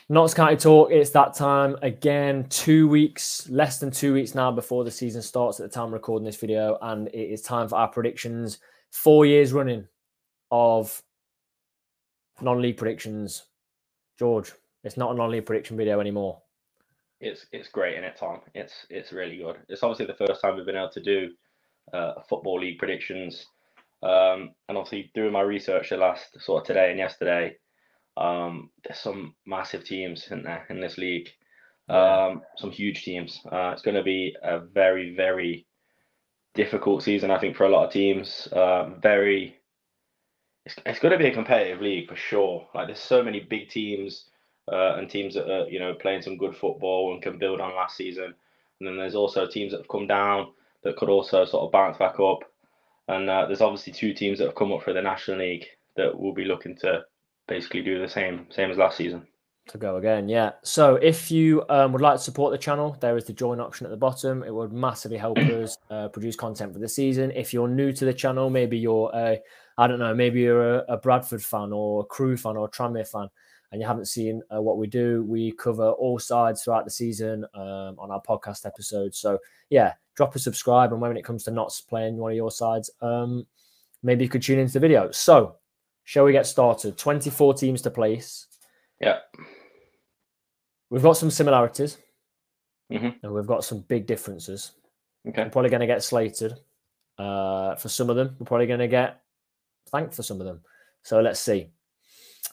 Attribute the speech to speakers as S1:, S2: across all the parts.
S1: Notts County Talk, it's that time again. 2 weeks, less than 2 weeks now before the season starts at the time of recording this video, and it is time for our predictions. 4 years running of non-league predictions. George, it's not a non-league prediction video anymore.
S2: It's great, isn't it, Tom? It's really good. It's obviously the first time we've been able to do football league predictions, and obviously doing my research the last sort of today and yesterday. There's some massive teams in there in this league, some huge teams. It's going to be a very, very difficult season, I think, for a lot of teams. It's going to be a competitive league for sure. Like there's so many big teams and teams that are playing some good football and can build on last season, and then there's also teams that have come down that could also sort of bounce back up. And there's obviously two teams that have come up for the National League that will be looking to basically do the same as last season.
S1: To go again, yeah. So if you would like to support the channel, there is the join option at the bottom. It would massively help us produce content for the season. If you're new to the channel, maybe you're maybe you're a Bradford fan or a Crewe fan or a Tranmere fan, and you haven't seen what we do. We cover all sides throughout the season on our podcast episodes. So yeah, drop a subscribe, and when it comes to Notts playing one of your sides, maybe you could tune into the video. So shall we get started? 24 teams to place.
S2: Yeah.
S1: We've got some similarities,
S2: and
S1: we've got some big differences.
S2: Okay.
S1: We're probably going to get slated for some of them. We're probably going to get thanked for some of them. So let's see.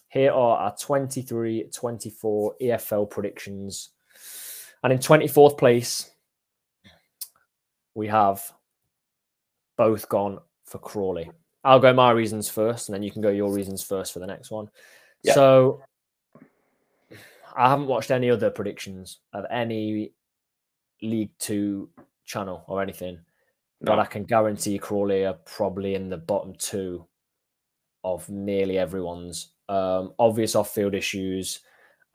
S1: Here are our 23-24 EFL predictions. And in 24th place, we have both gone for Crawley. I'll go my reasons first, and then you can go your reasons first for the next one. Yeah. So I haven't watched any other predictions of any League 2 channel or anything, but I can guarantee Crawley are probably in the bottom two of nearly everyone's. Obvious off-field issues.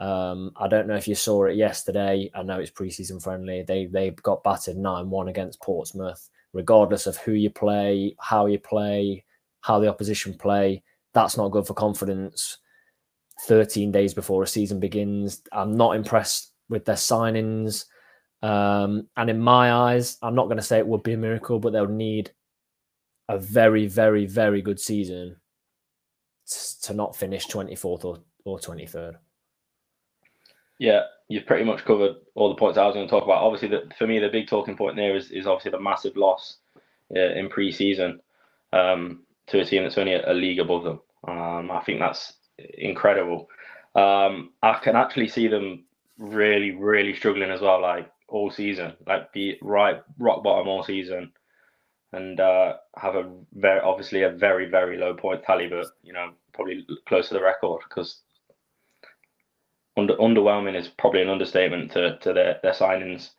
S1: I don't know if you saw it yesterday. I know it's pre-season friendly. They got battered 9-1 against Portsmouth. Regardless of who you play, how the opposition play, that's not good for confidence. 13 days before a season begins. I'm not impressed with their signings. And in my eyes, I'm not going to say it would be a miracle, but they'll need a very, very, very good season to not finish 24th or 23rd.
S2: Yeah, you've pretty much covered all the points I was going to talk about. Obviously, for me, the big talking point there is obviously the massive loss in pre-season to a team that's only a league above them. I think that's incredible. I can actually see them really, really struggling as well, like all season, like be rock bottom all season, and have a very, very low point tally, but probably close to the record, because underwhelming is probably an understatement to their signings.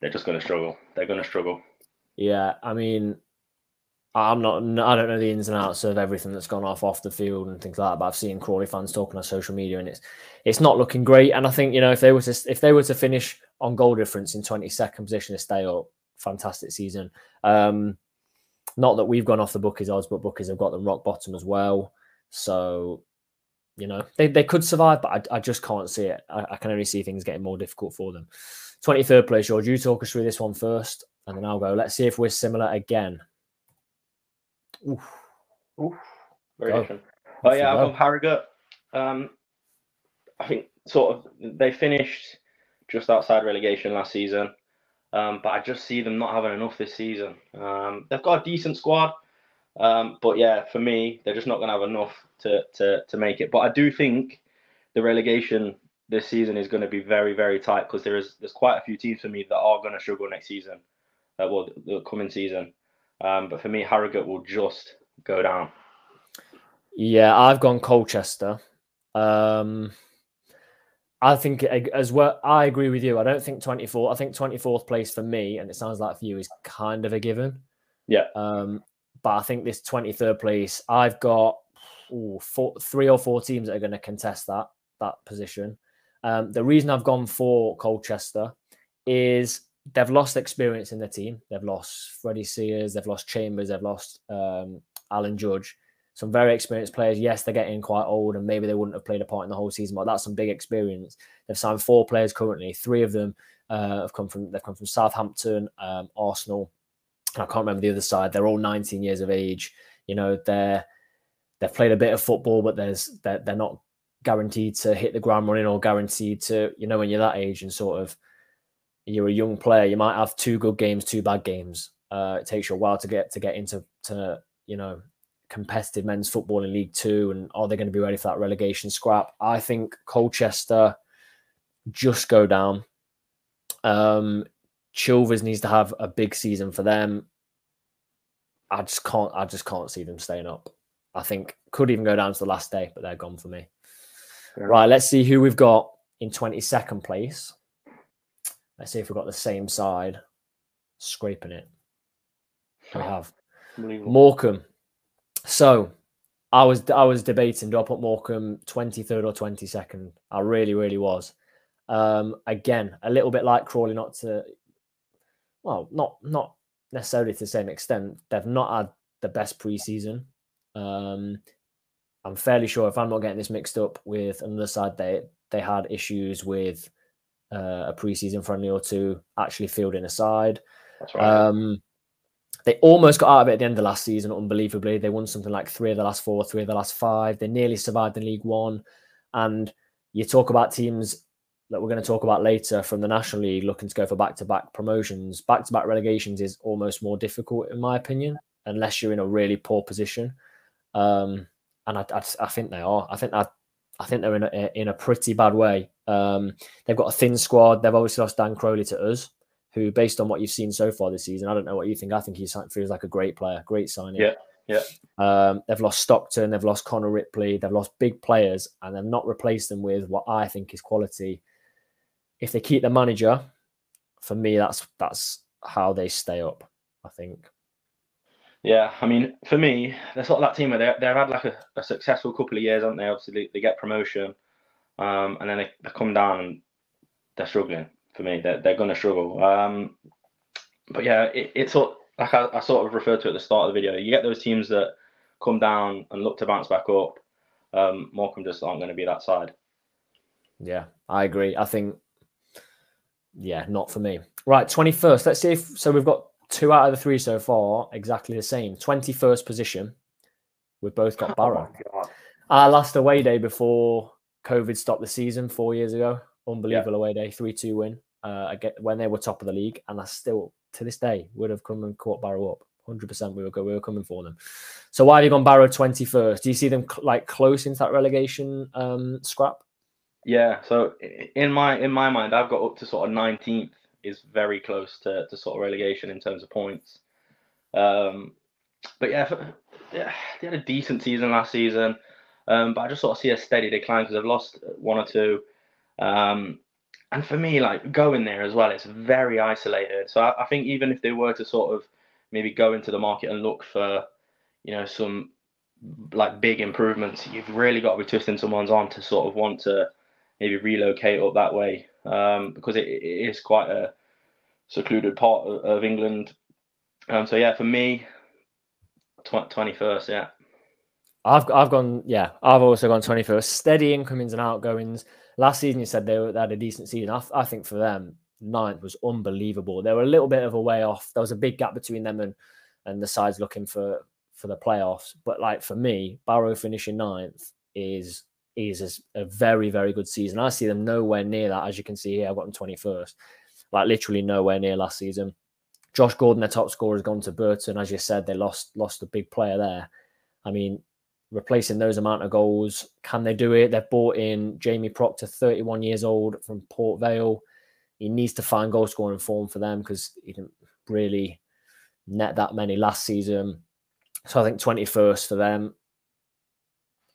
S2: They're just going to struggle. They're going to struggle.
S1: Yeah, I mean, I don't know the ins and outs of everything that's gone off the field and things like that, but I've seen Crawley fans talking on social media, and it's not looking great. And I think, if they were to finish on goal difference in 22nd position to stay up, fantastic season. Not that we've gone off the bookies odds, but bookies have got them rock bottom as well. So, they could survive, but I just can't see it. I can only see things getting more difficult for them. 23rd place, George, you talk us through this one first, and then I'll go. Let's see if we're similar again.
S2: Oof. Very different. Oh yeah, I've got Harrogate. I think sort of they finished just outside relegation last season, but I just see them not having enough this season. They've got a decent squad, but yeah, for me, they're just not going to have enough to make it. But I do think the relegation this season is going to be very, very tight, because there's quite a few teams for me that are going to struggle next season, the coming season. But for me, Harrogate will just go down.
S1: Yeah, I've gone Colchester. I think as well, I agree with you. I don't think 24. I think 24th place for me, and it sounds like for you, is kind of a given.
S2: Yeah.
S1: But I think this 23rd place, I've got 3 or 4 teams that are going to contest that position. The reason I've gone for Colchester is they've lost experience in their team. They've lost Freddie Sears, they've lost Chambers, they've lost Alan Judge. some very experienced players. Yes, they're getting quite old and maybe they wouldn't have played a part in the whole season, but that's some big experience. They've signed 4 players currently. 3 of them have come from Southampton, Arsenal, and I can't remember the other side. They're all 19 years of age. You know, they've played a bit of football, but they're not guaranteed to hit the ground running or guaranteed to, you know, when you're that age and sort of you're a young player, you might have 2 good games, 2 bad games. It takes you a while to get into you know, competitive men's football in League Two, and are they going to be ready for that relegation scrap? I think Colchester just go down. Chilvers needs to have a big season for them. I just can't see them staying up. I think could even go down to the last day, but they're gone for me.
S2: Yeah.
S1: Right, let's see who we've got in 22nd place. Let's see if we've got the same side scraping it. We have Morecambe. So I was debating, do I put Morecambe 23rd or 22nd? I really was. Again, a little bit like Crawley, not necessarily to the same extent. They've not had the best preseason. I'm fairly sure, if I'm not getting this mixed up with another side, they had issues with a preseason friendly or 2 actually fielding a side.
S2: That's right.
S1: They almost got out of it at the end of the last season, unbelievably. They won something like 3 of the last 4, 3 of the last 5. They nearly survived in League One. And you talk about teams that we're going to talk about later from the National League looking to go for back-to-back promotions. Back-to-back relegations is almost more difficult, in my opinion, unless you're in a really poor position. And I think they are. I think they're in a pretty bad way. They've got a thin squad. They've obviously lost Dan Crowley to us, who, based on what you've seen so far this season, I don't know what you think. I think he feels like a great player, great signing.
S2: Yeah.
S1: They've lost Stockton, they've lost Connor Ripley, they've lost big players, and they've not replaced them with what I think is quality. If they keep the manager, for me, that's how they stay up, I think.
S2: Yeah, I mean, for me, they're sort of that team where they've had like a successful couple of years, haven't they? Obviously, they get promotion, and then they come down and they're struggling. For me, they're going to struggle. But yeah, it's sort like I sort of referred to at the start of the video. You get those teams that come down and look to bounce back up. Morecambe just aren't going to be that side.
S1: Yeah, I agree. I think, yeah, not for me. Right, 21st. Let's see so we've got 2 out of the 3 so far exactly the same. 21st position. We've both got Barrow.
S2: Oh
S1: Our last away day before COVID stopped the season 4 years ago. Unbelievable away day, 3-2 win when they were top of the league, and I still, to this day, would have come and caught Barrow up. 100% we were coming for them. So why have you gone Barrow 21st? Do you see them like close into that relegation scrap?
S2: Yeah, so in my mind, I've got up to sort of 19th is very close to sort of relegation in terms of points. But yeah, they had a decent season last season, but I just sort of see a steady decline because they've lost 1 or 2. And for me, like going there as well, it's very isolated. So I think even if they were to sort of maybe go into the market and look for, you know, some like big improvements, you've really got to be twisting someone's arm to sort of want to maybe relocate up that way, because it is quite a secluded part of England. So yeah, for me, 21st, yeah.
S1: I've gone, yeah, I've also gone 21st. Steady incomings and outgoings. Last season, you said they had a decent season. I think for them, 9th was unbelievable. They were a little bit of a way off. There was a big gap between them and the sides looking for the playoffs. But like for me, Barrow finishing 9th is a very, very good season. I see them nowhere near that. As you can see here, I've got them 21st. Like literally nowhere near last season. Josh Gordon, their top scorer, has gone to Burton. As you said, they lost a big player there. I mean, replacing those amount of goals, can they do it? They've bought in Jamie Proctor, 31 years old, from Port Vale. He needs to find goal scoring form for them because he didn't really net that many last season. So I think 21st for them.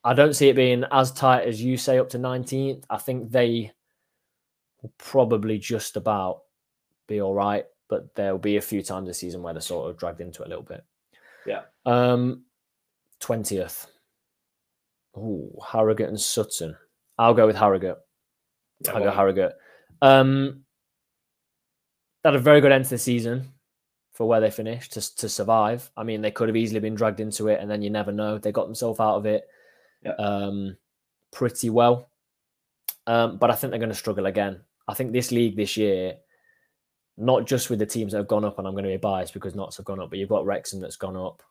S1: I don't see it being as tight as you say up to 19th. I think they will probably just about be all right, but there'll be a few times this season where they're sort of dragged into it a little bit.
S2: Yeah.
S1: 20th. Oh, Harrogate and Sutton. I'll go with Harrogate.
S2: Yeah,
S1: I'll go Harrogate. They had a very good end to the season. for where they finished to survive. I mean, they could have easily been dragged into it, and then you never know. They got themselves out of it pretty well. But I think they're going to struggle again. I think this league this year, not just with the teams that have gone up, and I'm going to be biased because Notts have gone up, but you've got Wrexham that's gone up.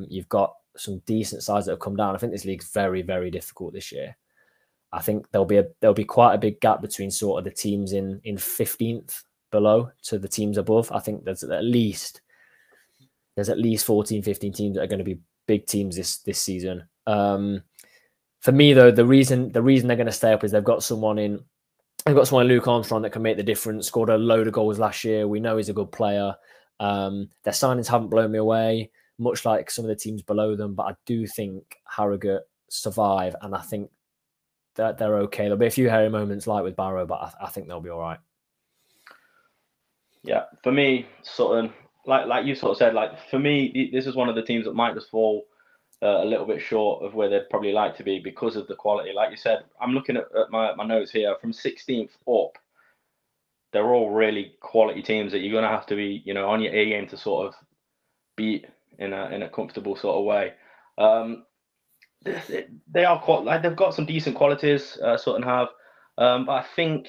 S1: You've got some decent sides that have come down. I think this league's very, very difficult this year. I think there'll be quite a big gap between sort of the teams in 15th below to the teams above. I think there's at least 14, 15 teams that are going to be big teams this season. For me, though, the reason they're going to stay up is they've got someone in Luke Armstrong that can make the difference. Scored a load of goals last year. We know he's a good player. Their signings haven't blown me away, much like some of the teams below them. But I do think Harrogate survive, and I think that they're okay. There'll be a few hairy moments like with Barrow, but I think they'll be all right.
S2: Yeah, for me, sort of like you sort of said, like for me, this is one of the teams that might just fall a little bit short of where they'd probably like to be because of the quality. Like you said, I'm looking at my notes here from 16th up. They're all really quality teams that you're going to have to be, on your A game to sort of beat in a comfortable sort of way. They are quite like they've got some decent qualities, Sutton have, but I think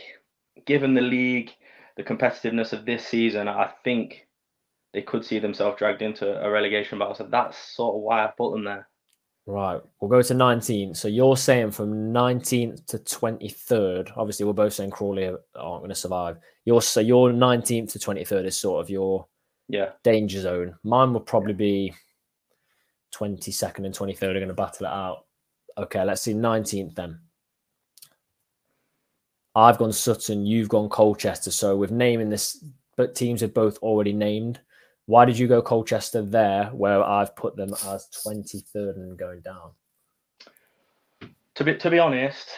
S2: given the league, the competitiveness of this season, I think they could see themselves dragged into a relegation battle. So that's sort of why I put them there.
S1: Right. We'll go to 19th. So you're saying from 19th to 23rd. Obviously, we're both saying Crawley aren't going to survive. Your 19th to 23rd is sort of your danger zone. Mine would probably be 22nd and 23rd are going to battle it out. Okay, let's see 19th then. I've gone Sutton, you've gone Colchester. So with naming this, but teams have both already named. Why did you go Colchester there, where I've put them as 23rd and going down?
S2: To be honest,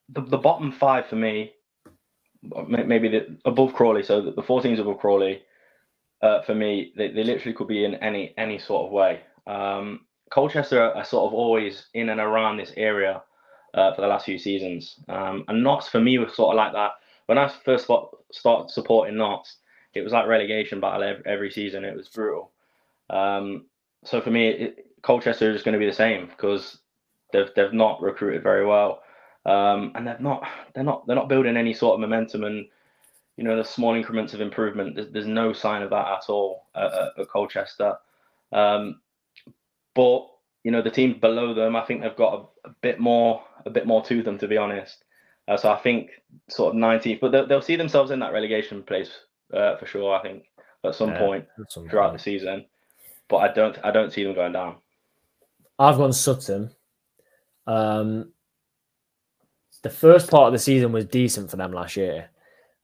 S2: the bottom five for me, maybe above Crawley. So the 4 teams above Crawley, for me, they literally could be in any sort of way. Colchester are sort of always in and around this area for the last few seasons, and Notts for me was sort of like that. When I first started supporting Notts, it was like relegation battle every season. It was brutal. So for me, Colchester is just going to be the same because they've not recruited very well, and they're not building any sort of momentum and the small increments of improvement. There's no sign of that at all at Colchester. But the team below them, I think they've got a bit more to them, to be honest. So I think sort of 19th, but they'll see themselves in that relegation place for sure. I think at some point throughout the season, but I don't see them going down.
S1: I've gone Sutton. The first part of the season was decent for them last year,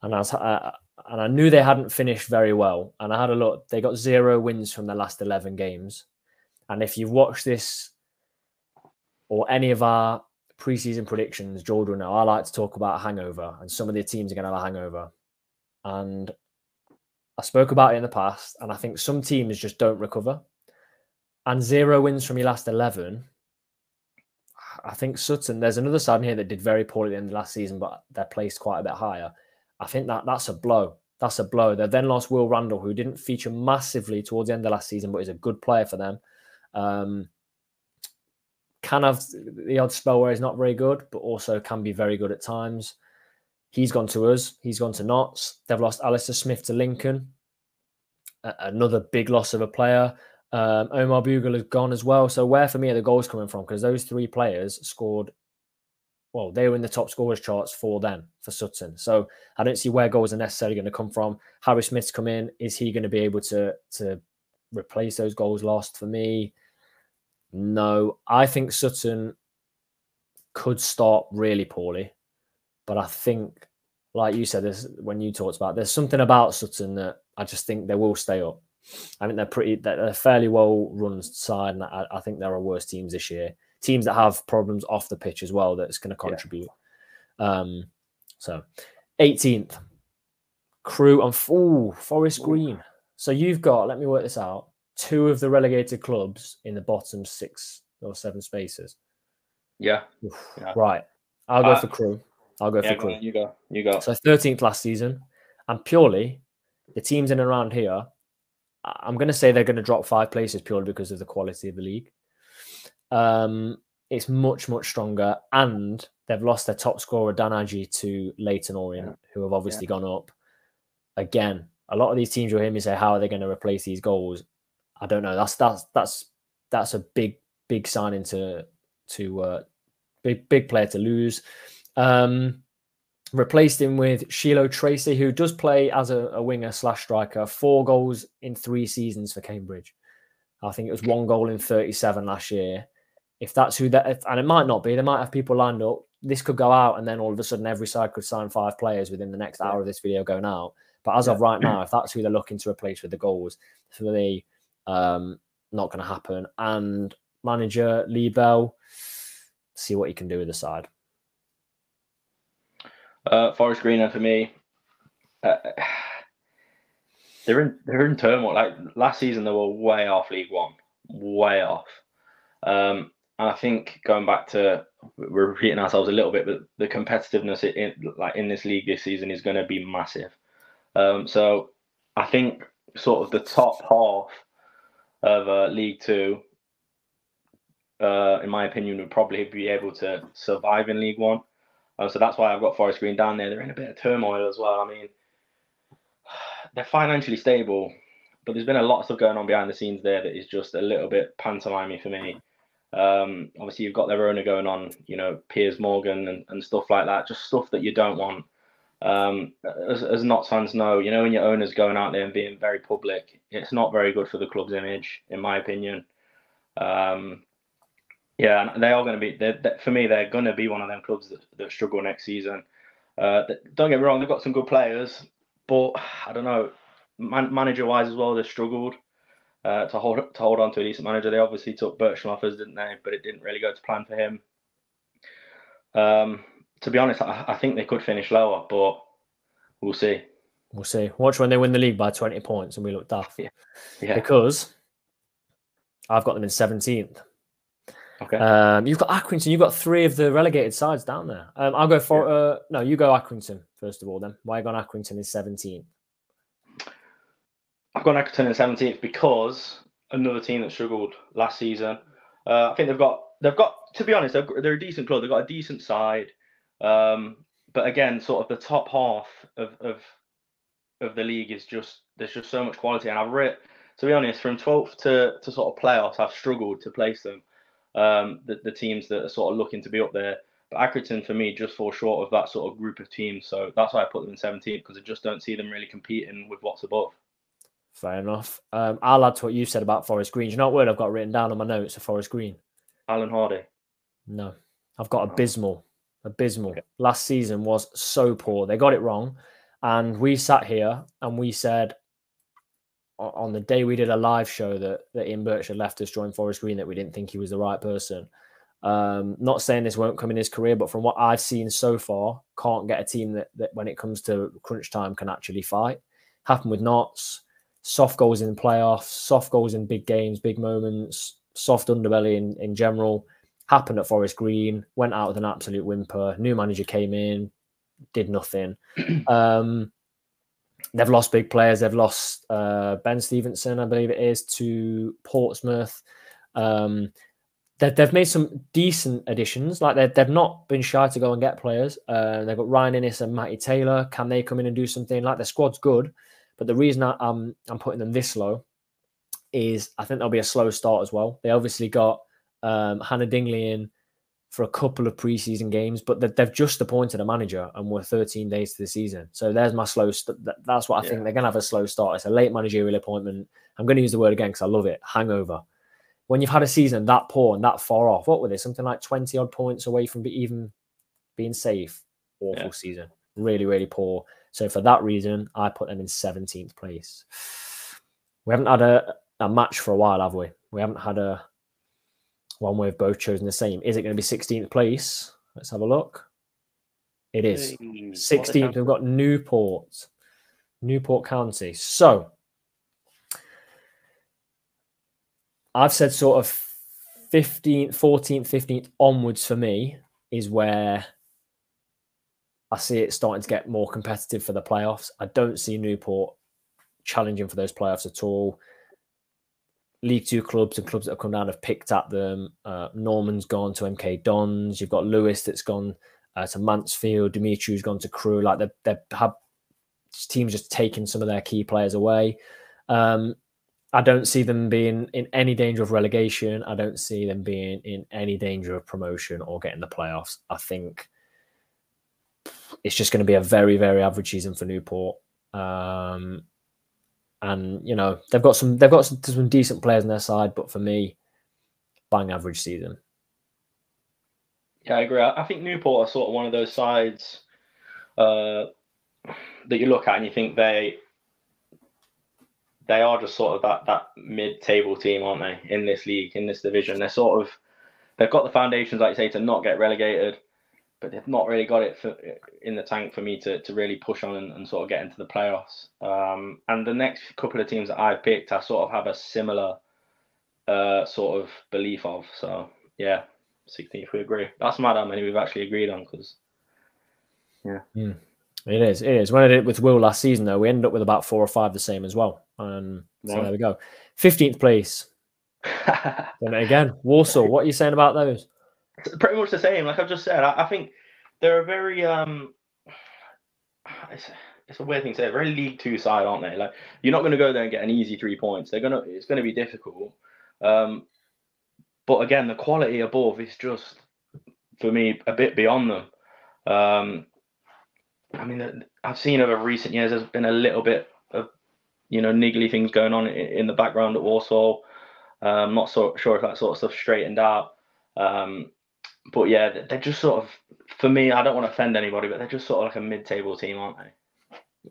S1: and I knew they hadn't finished very well. And I had a look; they got 0 wins from their last 11 games. And if you've watched this or any of our preseason predictions, George will know I like to talk about a hangover, and some of the teams are going to have a hangover. And I spoke about it in the past, and I think some teams just don't recover. And 0 wins from your last 11. I think Sutton, there's another side in here that did very poorly at the end of last season, but they're placed quite a bit higher. I think that's a blow. That's a blow. They've then lost Will Randall, who didn't feature massively towards the end of last season, but is a good player for them. Can have the odd spell where he's not very good, but also can be very good at times. He's gone to us. He's gone to Notts. They've lost Alistair Smith to Lincoln. Another big loss of a player. Omar Bugle has gone as well. So where for me are the goals coming from? Because those 3 players scored. Well, they were in the top scorers charts for them, for Sutton. So I don't see where goals are necessarily going to come from. Harry Smith's come in. Is he going to be able to replace those goals lost? For me, no. I think Sutton could start really poorly. But I think, like you said, when you talked about, there's something about Sutton that I just think they will stay up. I think they're a fairly well-run side, and I think there are worse teams this year. Teams that have problems off the pitch as well that's going to contribute. So, 18th, Crewe and Forest Green. So you've got, let me work this out, 2 of the relegated clubs in the bottom 6 or 7 spaces.
S2: Yeah.
S1: Right. I'll go for Crewe. I'll go for Crewe.
S2: You go.
S1: So 13th last season, and purely the teams in and around here, I'm going to say they're going to drop 5 places purely because of the quality of the league. It's much, much stronger, and they've lost their top scorer, Dan Agee, to Leyton Orient, who have obviously gone up. Again, a lot of these teams, you'll hear me say, how are they going to replace these goals? I don't know. That's a big signing to big player to lose. Replaced him with Shiloh Tracy, who does play as a winger / striker. 4 goals in 3 seasons for Cambridge. I think it was 1 goal in 37 last year. If that's who that, and it might not be, they might have people lined up. This could go out, and then all of a sudden, every side could sign 5 players within the next hour of this video going out. But as of right now, if that's who they're looking to replace with the goals, it's really not going to happen. And manager Lee Bell, see what he can do with the side.
S2: Forest Green, and for me, they're in turmoil. Like last season, they were way off League One, way off. And I think going back to, we're repeating ourselves a little bit, but the competitiveness in this league this season is going to be massive. So I think sort of the top half of League Two, in my opinion, would probably be able to survive in League One. So that's why I've got Forest Green down there. They're in a bit of turmoil as well. I mean, they're financially stable, but there's been a lot of stuff going on behind the scenes there that is just a little bit pantomimey for me. Obviously, you've got their owner going on, Piers Morgan and stuff like that, just stuff that you don't want. As Notts fans know, when your owner's going out there and being very public, it's not very good for the club's image, in my opinion. Yeah, and they are going to be, for me, they're going to be one of them clubs that struggle next season. Don't get me wrong, they've got some good players, but I don't know, manager-wise as well, they've struggled to hold on to a decent manager. They obviously took Birchall offers, didn't they? But it didn't really go to plan for him. To be honest, I think they could finish lower, but we'll see.
S1: We'll see. Watch when they win the league by 20 points and we look daft.
S2: Yeah.
S1: Because I've got them in 17th.
S2: Okay.
S1: You've got Accrington. You've got 3 of the relegated sides down there. I'll go for no. You go Accrington first of all. Then why gone Accrington in 17th?
S2: I've gone Accrington in 17th because another team that struggled last season. I think they've got. To be honest, they're a decent club. They've got a decent side, but again, sort of the top half of the league is just, there's just so much quality. And to be honest, from 12th to sort of playoffs, I've struggled to place them. The teams that are sort of looking to be up there. But Accrington, for me, just falls short of that sort of group of teams. So that's why I put them in 17th, because I just don't see them really competing with what's above.
S1: Fair enough. I'll add to what you said about Forest Green. Do you know what word I've got written down on my notes for Forest Green?
S2: Alan Hardy.
S1: No. I've got abysmal. Abysmal. Okay. Last season was so poor. They got it wrong. And we sat here and we said, on the day we did a live show that Ian Birch had left us, joined Forest Green, that we didn't think he was the right person. Not saying this won't come in his career, but from what I've seen so far, can't get a team that when it comes to crunch time can actually fight. Happened with Notts, soft goals in playoffs, soft goals in big games, big moments, soft underbelly in general. Happened at Forest Green, went out with an absolute whimper. New manager came in, did nothing. They've lost big players. They've lost Ben Stevenson, I believe it is, to Portsmouth. They've made some decent additions. Like they've not been shy to go and get players. They've got Ryan Innes and Matty Taylor. Can they come in and do something? Like their squad's good, but the reason I'm putting them this low is I think there'll be a slow start as well. They obviously got Hannah Dingley in for a couple of preseason games, but they've just appointed a manager and we're 13 days to the season. So there's my slow. That's what I think. They're going to have a slow start. It's a late managerial appointment. I'm going to use the word again because I love it. Hangover. When you've had a season that poor and that far off, what were they? Something like 20 odd points away from even being safe. Awful season. Really, really poor. So for that reason, I put them in 17th place. We haven't had a match for a while, have we? We haven't had one where we've both chosen the same. Is it going to be 16th place? Let's have a look. It is. 16th, we've got Newport County. So I've said sort of 15th, 14th, 15th onwards for me is where I see it starting to get more competitive for the playoffs. I don't see Newport challenging for those playoffs at all. League Two clubs and clubs that have come down have picked at them. Norman's gone to MK Dons. You've got Lewis that's gone to Mansfield. Dimitri's gone to Crewe. Like they have teams just taking some of their key players away. I don't see them being in any danger of relegation. I don't see them being in any danger of promotion or getting the playoffs. I think it's just going to be a very, very average season for Newport. And they've got some decent players on their side, but for me, bang average season.
S2: Yeah, I agree. I think Newport are sort of one of those sides that you look at and you think they are just sort of that mid-table team, aren't they, in this league, in this division? They've got the foundations, like you say, to not get relegated, but they've not really got it in the tank for me to really push on and sort of get into the playoffs. And the next couple of teams that I picked, I sort of have a similar sort of belief of. So, yeah, 16th, we agree. That's mad how many we've actually agreed on, because, yeah.
S1: It is. When I did it with Will last season, though, we ended up with about 4 or 5 the same as well. So there we go. 15th place. Then again, Warsaw. What are you saying about those?
S2: It's pretty much the same. Like I've just said, I think they're a very it's a weird thing to say. A very League Two side, aren't they? Like you're not going to go there and get an easy 3 points. It's going to be difficult. But again, the quality above is just, for me, a bit beyond them. I mean, I've seen over recent years there's been a little bit of, niggly things going on in the background at Warsaw. I'm not so sure if that sort of stuff straightened out. But yeah, they're just sort of, for me, I don't want to offend anybody, but they're just sort of like a mid-table team, aren't they?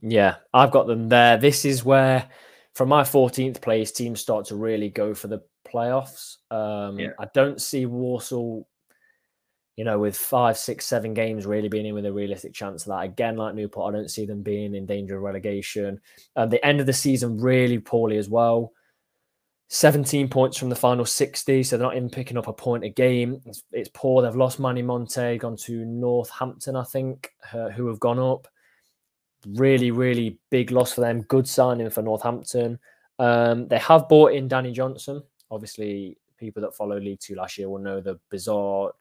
S1: Yeah, I've got them there. This is where, from my 14th place, teams start to really go for the playoffs. I don't see Warsaw, with 5, 6, 7 games really being in with a realistic chance of that. Again, like Newport, I don't see them being in danger of relegation. The end of the season really poorly as well. 17 points from the final 60, so they're not even picking up a point a game. It's poor. They've lost Manny Monte, gone to Northampton, I think, who have gone up. Really, really big loss for them. Good signing for Northampton. They have bought in Danny Johnson. Obviously, people that followed League Two last year will know the bizarre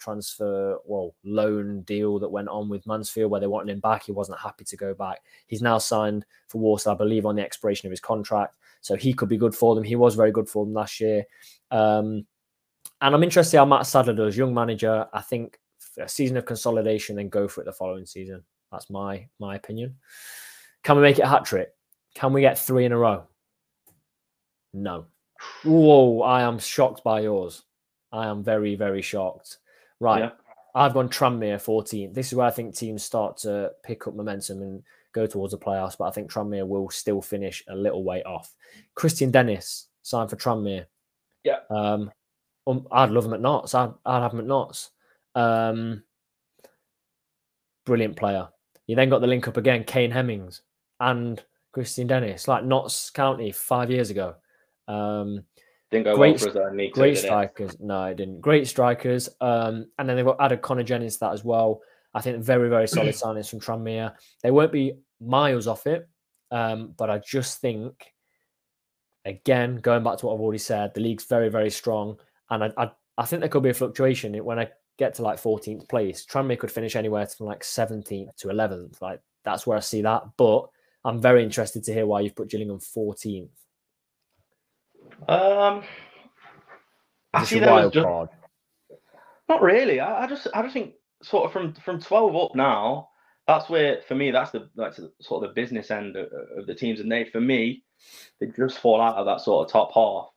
S1: loan deal that went on with Mansfield, where they wanted him back. He wasn't happy to go back. He's now signed for Warsaw, I believe, on the expiration of his contract. So he could be good for them. He was very good for them last year. And I'm interested to see how Matt Sadler does. Young manager, I think a season of consolidation, then go for it the following season. That's my opinion. Can we make it a hat-trick? Can we get 3 in a row? No. Whoa, I am shocked by yours. I am very, very shocked. Right. Yeah. I've gone Tranmere 14. This is where I think teams start to pick up momentum and go towards the playoffs, but I think Tranmere will still finish a little way off. Christian Dennis signed for Tranmere.
S2: Yeah.
S1: I'd love him at Notts. I'd have him at Notts. Brilliant player. You then got the link up again, Kane Hemmings and Christian Dennis, like Notts County 5 years ago.
S2: Didn't go well for us.
S1: Great strikers. No, it didn't. Great strikers. And then they've added Connor Jennings to that as well. I think very, very solid signings from Tranmere. They won't be miles off it, but I just think, again, going back to what I've already said, the league's very, very strong, and I think there could be a fluctuation when I get to like 14th place. Tranmere could finish anywhere from like 17th to 11th. Like that's where I see that. But I'm very interested to hear why you've put Gillingham 14th.
S2: I see them as just card? Not really. I just think sort of from 12 up now. That's where, for me, that's sort of the business end of the teams, and they just fall out of that sort of top half.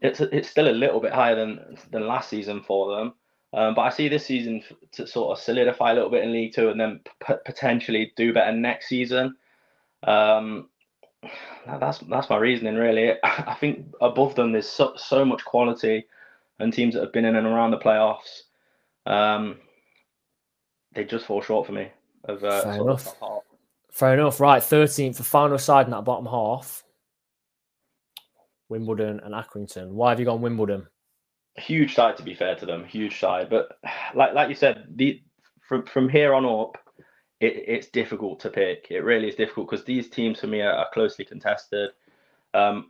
S2: It's still a little bit higher than last season for them, but I see this season to sort of solidify a little bit in League Two and then potentially do better next season. That's my reasoning, really. I think above them there's so much quality, and teams that have been in and around the playoffs, they just fall short for me of
S1: Fair enough. Top half. Fair enough. Right, 13th, the final side in that bottom half. Wimbledon and Accrington. Why have you gone Wimbledon?
S2: Huge side, to be fair to them. Huge side, but like you said, from here on up, it's difficult to pick. It really is difficult because these teams for me are closely contested.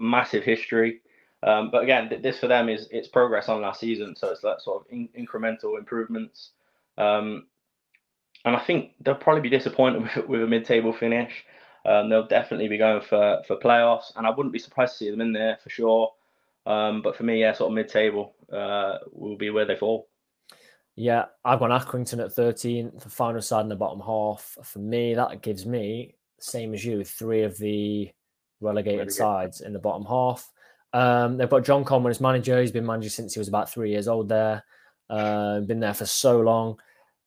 S2: Massive history. But again, this for them is it's progress on last season, so it's that sort of incremental improvements. And I think they'll probably be disappointed with a mid-table finish. They'll definitely be going for playoffs, and I wouldn't be surprised to see them in there for sure. But for me, yeah, sort of mid-table will be where they fall.
S1: Yeah, I've gone Accrington at 13, the final side in the bottom half. For me, that gives me, same as you, 3 of the relegated sides in the bottom half. They've got John Coleman as manager. He's been manager since he was about 3 years old there. Been there for so long.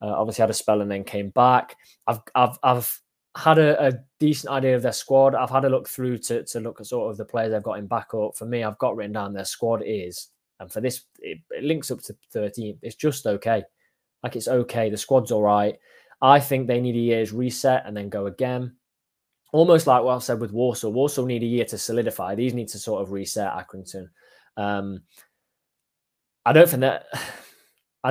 S1: Obviously had a spell and then came back. I've had a decent idea of their squad. I've had a look through to look at sort of the players they've got in backup. For me, I've got written down their squad is, and for this, it links up to 13. It's just okay. Like, it's okay. The squad's all right. I think they need a year's reset and then go again. Almost like what I've said with Walsall. Walsall need a year to solidify. These need to sort of reset Accrington. I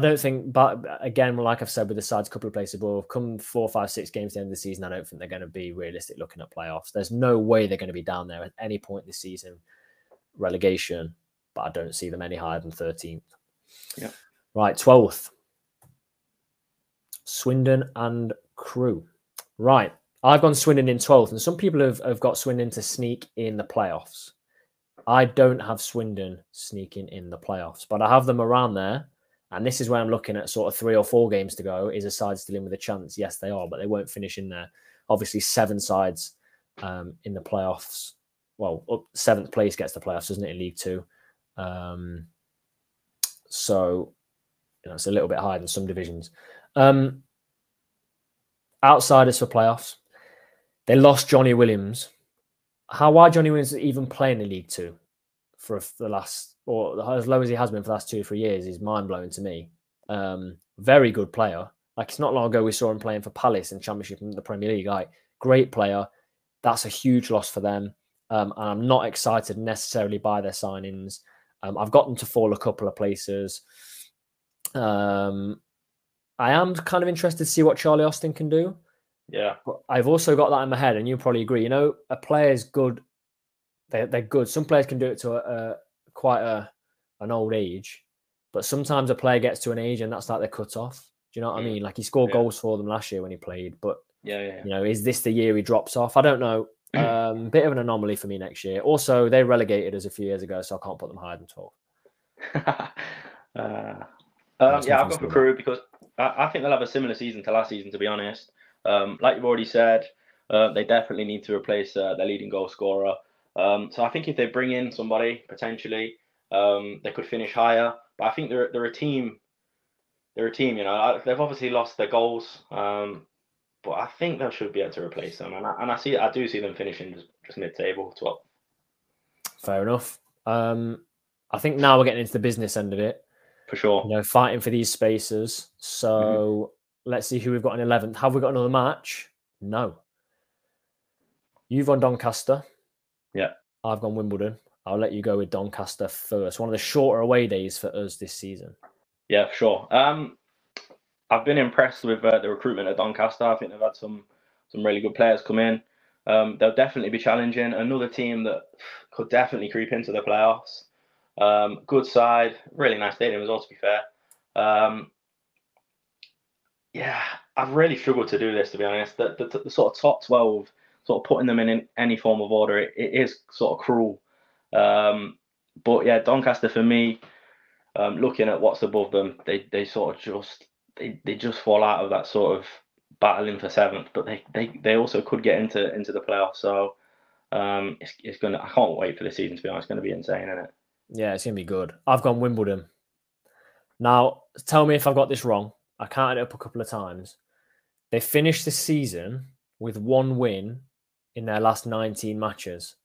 S1: don't think, but again, like I've said with the sides a couple of places above, come 4, 5, 6 games at the end of the season, I don't think they're going to be realistic looking at playoffs. There's no way they're going to be down there at any point this season, relegation, but I don't see them any higher than 13th.
S2: Yeah.
S1: Right, 12th. Swindon and Crewe. Right, I've gone Swindon in 12th, and some people have got Swindon to sneak in the playoffs. I don't have Swindon sneaking in the playoffs, but I have them around there. And this is where I'm looking at sort of 3 or 4 games to go. Is a side still in with a chance? Yes, they are, but they won't finish in there. Obviously, 7 sides in the playoffs. Well, 7th place gets the playoffs, doesn't it, in League 2? So, it's a little bit higher than some divisions. Outsiders for playoffs. They lost Johnny Williams. Why Johnny Williams is even playing in League 2 for the last, or as low as he has been for the last 2 or 3 years, is mind-blowing to me. Very good player. Like, it's not long ago we saw him playing for Palace in Championship in the Premier League. Like, great player. That's a huge loss for them. And I'm not excited necessarily by their signings. I've got them to fall a couple of places. I am kind of interested to see what Charlie Austin can do.
S2: Yeah.
S1: But I've also got that in my head, and you probably agree. A player is good. They're good. Some players can do it to quite an old age, but sometimes a player gets to an age and that's like they're cut off. Do you know what I mean? Like, he scored goals for them last year when he played, but is this the year he drops off? I don't know. Bit of an anomaly for me next year. Also, they relegated us a few years ago, so I can't put them higher than 12.
S2: I've gone for Crewe because I think they'll have a similar season to last season, to be honest. Like you've already said, they definitely need to replace their leading goal scorer. So I think if they bring in somebody, potentially, they could finish higher. But I think they're a team. They're a team, They've obviously lost their goals, but I think they should be able to replace them. And I do see them finishing just mid-table, 12.
S1: Fair enough. I think now we're getting into the business end of it.
S2: For sure.
S1: Fighting for these spaces. So let's see who we've got in 11th. Have we got another match? No. You've gone Doncaster.
S2: Yeah.
S1: I've gone Wimbledon. I'll let you go with Doncaster first. One of the shorter away days for us this season.
S2: Yeah, for sure. I've been impressed with the recruitment at Doncaster. I think they've had some really good players come in. They'll definitely be challenging another team that could definitely creep into the playoffs. Good side, really nice stadium as well, to be fair. I've really struggled to do this, to be honest. The sort of top 12, sort of putting them in any form of order, it is sort of cruel. But yeah, Doncaster for me, looking at what's above them, they sort of just fall out of that sort of battling for 7th, but they also could get into the playoffs. So it's gonna. I can't wait for the season, to be honest. It's gonna be insane, isn't it?
S1: Yeah, it's gonna be good. I've gone Wimbledon. Now, tell me if I've got this wrong. I counted it up a couple of times. They finished the season with 1 win in their last 19 matches.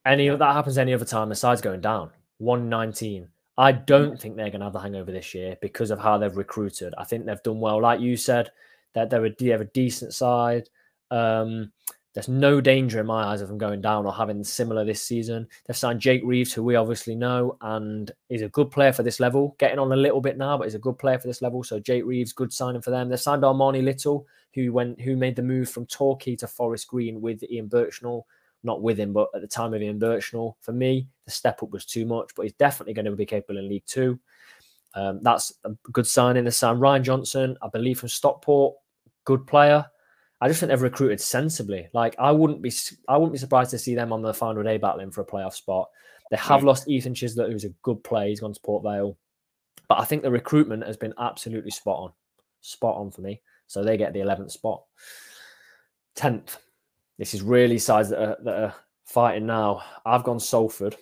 S1: That happens any other time, the side's going down. 1-19. I don't think they're going to have the hangover this year because of how they've recruited. I think they've done well. Like you said, that they have a decent side. The There's no danger in my eyes of them going down or having similar this season. They've signed Jake Reeves, who we obviously know, and is a good player for this level. Getting on a little bit now, but he's a good player for this level. So Jake Reeves, good signing for them. They've signed Armani Little, who made the move from Torquay to Forest Green with Ian Birchnell. Not with him, but at the time of Ian Birchnell. For me, the step up was too much, but he's definitely going to be capable in League Two. That's a good signing. They signed Ryan Johnson, I believe, from Stockport. Good player. I just think they've recruited sensibly. Like I wouldn't be surprised to see them on the final day battling for a playoff spot. They have lost Ethan Chislett, who's a good player. He's gone to Port Vale, but I think the recruitment has been absolutely spot on for me. So they get the 11th spot. 10th. This is really sides that are fighting now. I've gone Salford.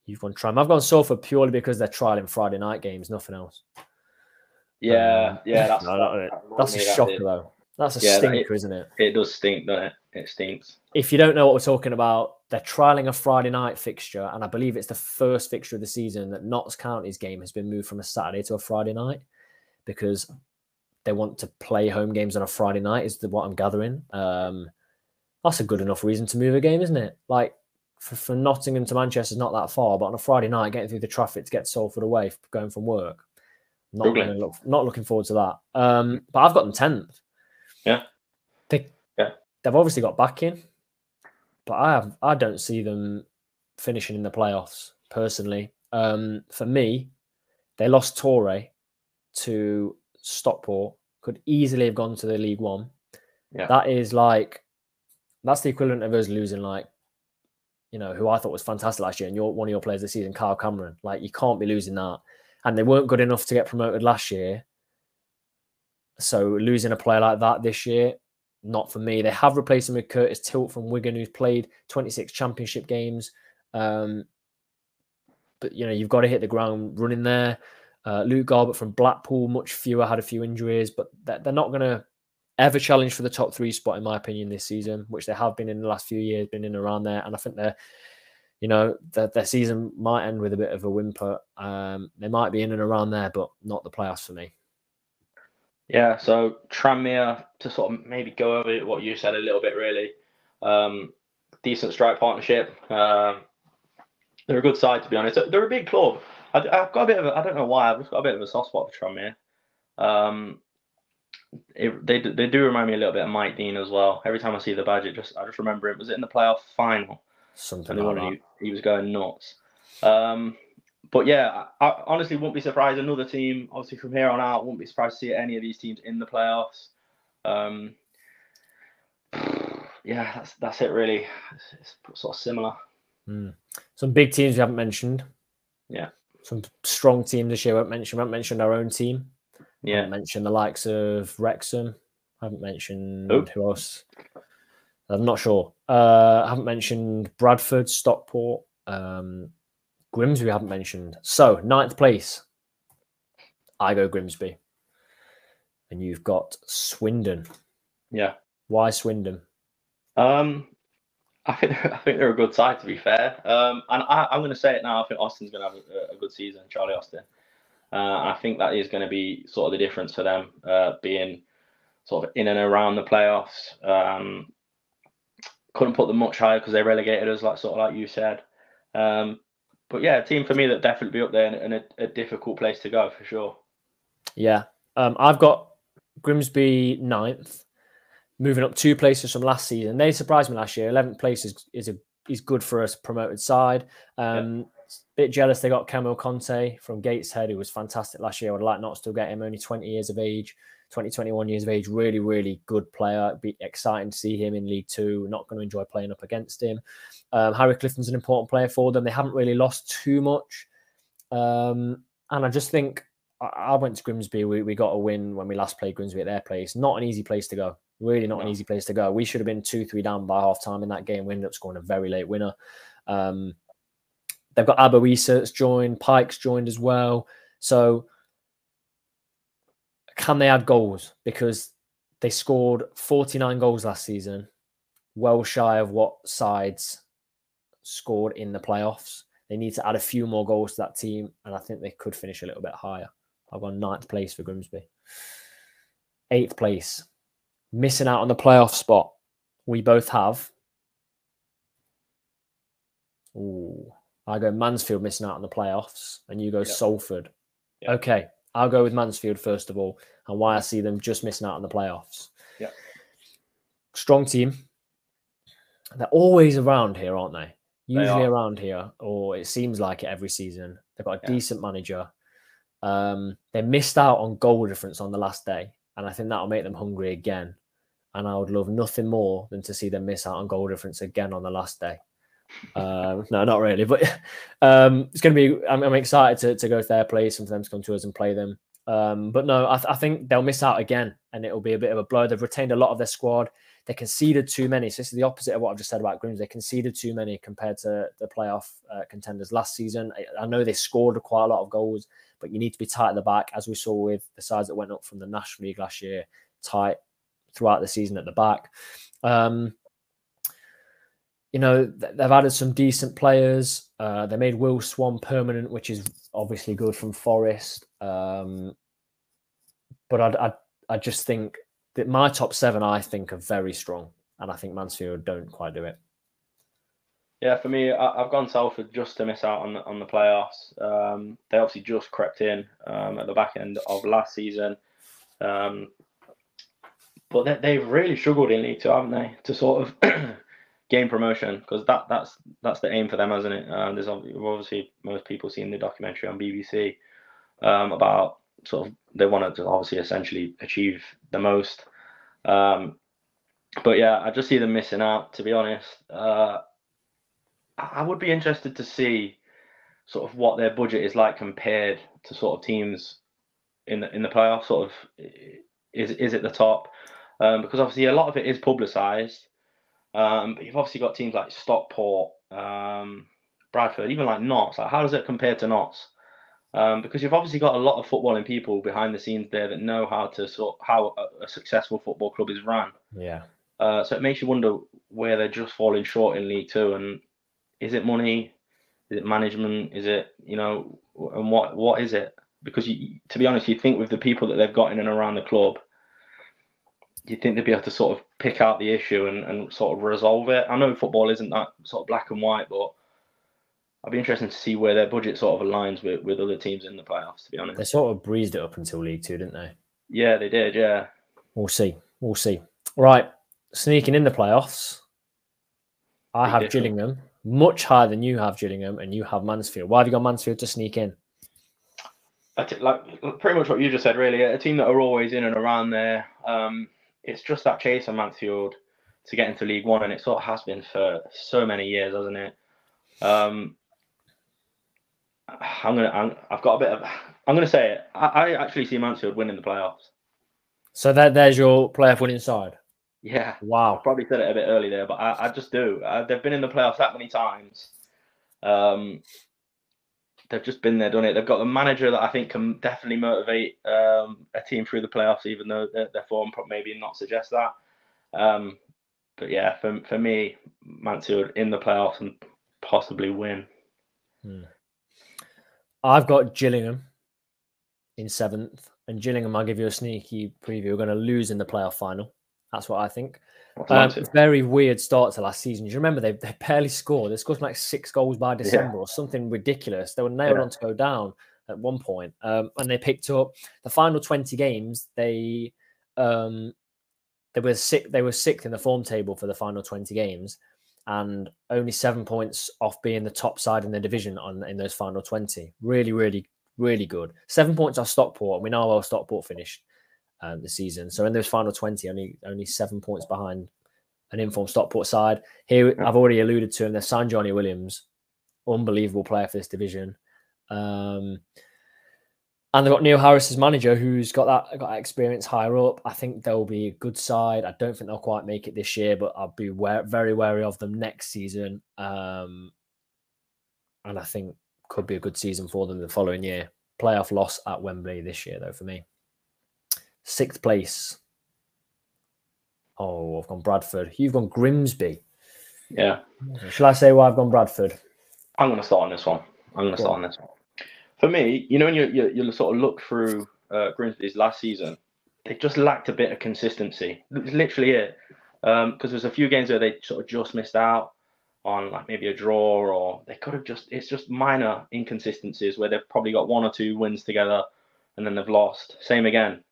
S1: You've gone Tram. I've gone Salford purely because they're trialing Friday night games, nothing else.
S2: Yeah,
S1: that's a shocker though. That's a stinker, isn't it?
S2: It does stink, doesn't it? It stinks.
S1: If you don't know what we're talking about, they're trialling a Friday night fixture, and I believe it's the first fixture of the season that Notts County's game has been moved from a Saturday to a Friday night because they want to play home games on a Friday night, is what I'm gathering. That's a good enough reason to move a game, isn't it? Like, for Nottingham to Manchester is not that far, but on a Friday night, getting through the traffic to get Salford away, going from work, not looking forward to that. But I've got them 10th.
S2: Yeah.
S1: They've obviously got backing, but I don't see them finishing in the playoffs, personally. For me, they lost Torre to Stockport, could easily have gone to the League One.
S2: Yeah.
S1: That's the equivalent of us losing, who I thought was fantastic last year, and one of your players this season, Kyle Cameron. Like, you can't be losing that. And they weren't good enough to get promoted last year. So losing a player like that this year, not for me. They have replaced him with Curtis Tilt from Wigan, who's played 26 championship games. But, you've got to hit the ground running there. Luke Garbett from Blackpool, much fewer, had a few injuries, but they're not going to ever challenge for the top 3 spot, in my opinion, this season, which they have been in the last few years, been in and around there. And I think their season might end with a bit of a whimper. They might be in and around there, but not the playoffs for me.
S2: Yeah, so Tranmere, to sort of maybe go over what you said a little bit, really. Decent strike partnership. They're a good side, to be honest. They're a big club. I've got a bit of I don't know why, I've just got a bit of a soft spot for Tranmere. They do remind me a little bit of Mike Dean as well. Every time I see the badge, I just remember it. Was it in the playoff final?
S1: Something like that.
S2: He was going nuts. But yeah, I honestly wouldn't be surprised. Another team, obviously from here on out, wouldn't be surprised to see any of these teams in the playoffs. Yeah, that's it really. It's sort of similar.
S1: Some big teams we haven't mentioned.
S2: Yeah.
S1: Some strong teams this year we haven't mentioned our own team.
S2: Yeah.
S1: Haven't mentioned the likes of Wrexham. Haven't mentioned who else. I'm not sure. Haven't mentioned Bradford, Stockport, Grimsby. We haven't mentioned. So 9th place. I go Grimsby, and you've got Swindon.
S2: Yeah.
S1: Why Swindon?
S2: I think they're a good side, to be fair. And I'm going to say it now. I think Austin's going to have a good season, Charlie Austin. I think that is going to be sort of the difference for them, being sort of in and around the playoffs. Couldn't put them much higher because they relegated us, like you said. But yeah, a team for me that definitely be up there and a difficult place to go for sure.
S1: Yeah, I've got Grimsby 9th, moving up 2 places from last season. They surprised me last year. 11th place is good for a promoted side. Bit jealous they got Camille Conte from Gateshead, who was fantastic last year. I would like not still get him, only 20 years of age, 21 years of age. Really, really good player. It'd be exciting to see him in League Two. Not going to enjoy playing up against him. Harry Clifton's an important player for them. They haven't really lost too much. And I just think I went to Grimsby. We got a win when we last played Grimsby at their place. Not an easy place to go. Really not an easy place to go. We should have been 2-3 down by half time in that game. We ended up scoring a very late winner. They've got Aboisa joined, Pike's joined as well. So can they add goals? Because they scored 49 goals last season, well shy of what sides scored in the playoffs. They need to add a few more goals to that team, and I think they could finish a little bit higher. I've gone 9th place for Grimsby. 8th place, missing out on the playoff spot. we both have. Ooh, I go Mansfield missing out on the playoffs, and you go Salford. Yep. Okay, I'll go with Mansfield first of all, and why I see them just missing out on the playoffs.
S2: Yeah,
S1: strong team. They're always around here, aren't they? Usually around here, or it seems like it every season. They've got a decent manager. They missed out on goal difference on the last day, and I think that'll make them hungry again. And I would love nothing more than to see them miss out on goal difference again on the last day. No, not really, but it's going to be. I'm excited to go to their place and for them to come to us and play them. But no, I think they'll miss out again, and it'll be a bit of a blow. They've retained a lot of their squad. They conceded too many. So this is the opposite of what I've just said about Grimsby. They conceded too many compared to the playoff contenders last season. I know they scored quite a lot of goals, but you need to be tight at the back, as we saw with the sides that went up from the National League last year, tight throughout the season at the back. You know, they've added some decent players. They made Will Swan permanent, which is obviously good from Forest. But I just think that my top 7, I think, are very strong. And I think Mansfield don't quite do it.
S2: Yeah, for me, I've gone Salford just to miss out on the playoffs. They obviously just crept in at the back end of last season. But they've really struggled in League Two, haven't they? To sort of gain promotion, because that's the aim for them, hasn't it? There's obviously most people seen the documentary on BBC about sort of they wanted to obviously essentially achieve the most. But yeah, I just see them missing out, to be honest. I would be interested to see sort of what their budget is like compared to sort of teams in the playoffs. Sort of is it the top? Because obviously a lot of it is publicised. But you've obviously got teams like Stockport, Bradford, even like Notts. Like, how does it compare to Notts? Because you've obviously got a lot of footballing people behind the scenes there that know how a successful football club is run.
S1: Yeah.
S2: So it makes you wonder where they're just falling short in League Two. And is it money? Is it management? Is it, and what is it? Because to be honest, you think with the people that they've got in and around the club, you'd think they'd be able to sort of pick out the issue and sort of resolve it. I know football isn't that sort of black and white, but I'd be interested to see where their budget sort of aligns with other teams in the playoffs, to be honest.
S1: They sort of breezed it up until League Two, didn't they?
S2: Yeah, they did, yeah.
S1: We'll see. Right, sneaking in the playoffs, I have Gillingham, much higher than you have Gillingham, and you have Mansfield. Why have you got Mansfield to sneak in?
S2: Like pretty much what you just said, really. A team that are always in and around there. It's just that chase on Mansfield to get into League One, and it sort of has been for so many years, hasn't it? I'm gonna say it. I actually see Mansfield winning the playoffs.
S1: So there's your playoff winning side.
S2: Yeah.
S1: Wow.
S2: I probably said it a bit early there, but I just do. They've been in the playoffs that many times. They've just been there, done it. They've got a manager that I think can definitely motivate a team through the playoffs, even though their form maybe not suggest that. But yeah, for me, Mansfield in the playoffs and possibly win.
S1: I've got Gillingham in 7th, and Gillingham, I'll give you a sneaky preview, are going to lose in the playoff final. That's what I think. Very weird start to last season. You remember they barely scored. They scored like 6 goals by December or something ridiculous. They were nailed on to go down at one point, and they picked up the final 20 games. They were 6th in the form table for the final 20 games, and only 7 points off being the top side in the division in those final 20. Really, really, really good. 7 points off Stockport. We know how well Stockport finished the season. So in those final 20, only 7 points behind an informed Stockport side. Here, I've already alluded to him. They've signed Johnny Williams, unbelievable player for this division. And they've got Neil Harris as manager, who's got that experience higher up. I think they'll be a good side. I don't think they'll quite make it this year, but I'll be very wary of them next season. And I think could be a good season for them the following year. Playoff loss at Wembley this year, though, for me. 6th place. Oh, I've gone Bradford. You've gone Grimsby.
S2: Yeah.
S1: Shall I say why I've gone Bradford?
S2: I'm going to start on this one. For me, when you sort of look through Grimsby's last season, they just lacked a bit of consistency. It's literally it. because there's a few games where they sort of just missed out on like maybe a draw, or they could have it's just minor inconsistencies where they've probably got 1 or 2 wins together and then they've lost. Same again.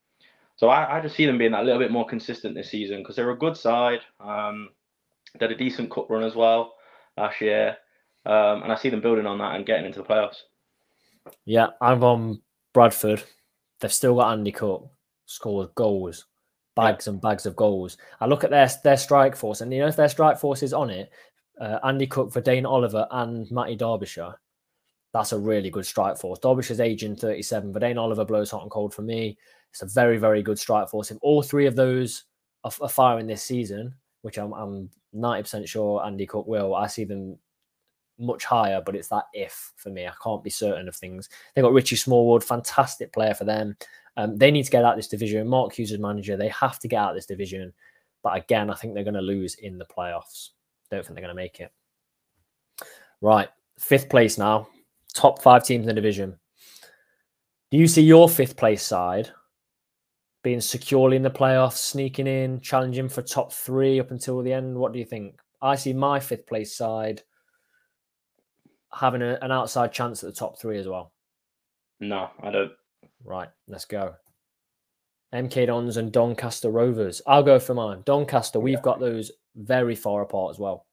S2: So I just see them being a little bit more consistent this season because they're a good side. They had a decent cup run as well last year. And I see them building on that and getting into the playoffs.
S1: Yeah, I'm on Bradford. They've still got Andy Cook, scores goals, bags and bags of goals. I look at their strike force, and if their strike force is on it, Andy Cook, Dane Oliver, and Matty Derbyshire, that's a really good strike force. Derbyshire's aging 37, Dane Oliver blows hot and cold for me. It's a very, very good strike force. If all 3 of those are firing this season, which I'm 90% sure Andy Cook will, I see them much higher, but it's that if for me. I can't be certain of things. They've got Richie Smallwood, fantastic player for them. They need to get out of this division. Mark Hughes is manager. They have to get out of this division. But again, I think they're going to lose in the playoffs. Don't think they're going to make it. Right, 5th place now. Top 5 teams in the division. Do you see your 5th place side being securely in the playoffs, sneaking in, challenging for top 3 up until the end? What do you think? I see my 5th place side having an outside chance at the top 3 as well.
S2: No, I don't.
S1: Right, let's go. MK Dons and Doncaster Rovers. I'll go for mine. Doncaster, we've got those very far apart as well.